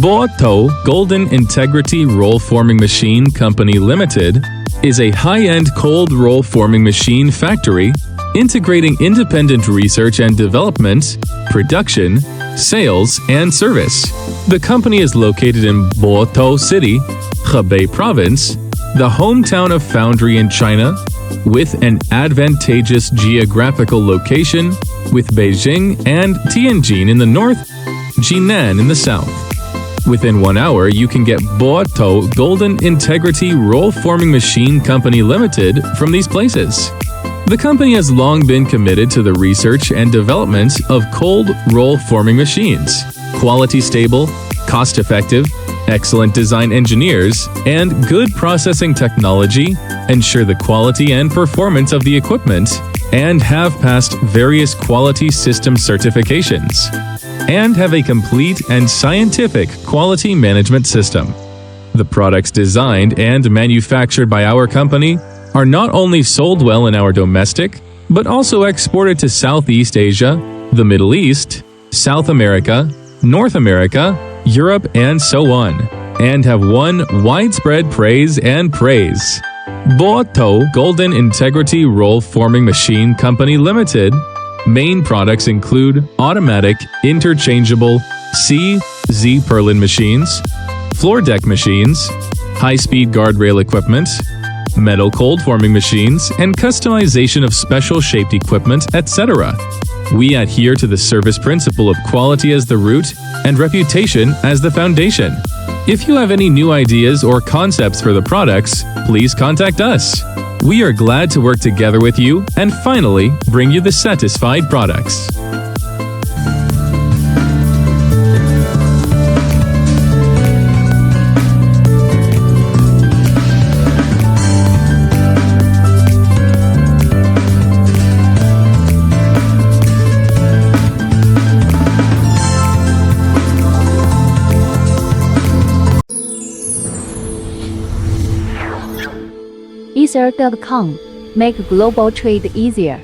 Botou Golden Integrity Roll Forming Machine Company Limited is a high-end cold roll forming machine factory integrating independent research and development, production, sales, and service. The company is located in Botou City, Hebei Province, the hometown of foundry in China, with an advantageous geographical location with Beijing and Tianjin in the north, Jinan in the south. Within 1 hour, you can get Botou Golden Integrity Roll Forming Machine Company Limited from these places. The company has long been committed to the research and development of cold roll forming machines. Quality stable, cost-effective, excellent design engineers, and good processing technology ensure the quality and performance of the equipment and have passed various quality system certifications and have a complete and scientific quality management system. The products designed and manufactured by our company are not only sold well in our domestic, but also exported to Southeast Asia, the Middle East, South America, North America, Europe, and so on, and have won widespread praise and praise. Botou Golden Integrity Roll Forming Machine Company Limited main products include automatic, interchangeable CZ Purlin machines, floor deck machines, high-speed guardrail equipment, metal cold forming machines, and customization of special shaped equipment, etc. We adhere to the service principle of quality as the root and reputation as the foundation. If you have any new ideas or concepts for the products, please contact us. We are glad to work together with you and finally bring you the satisfied products. Ether.com. Make global trade easier.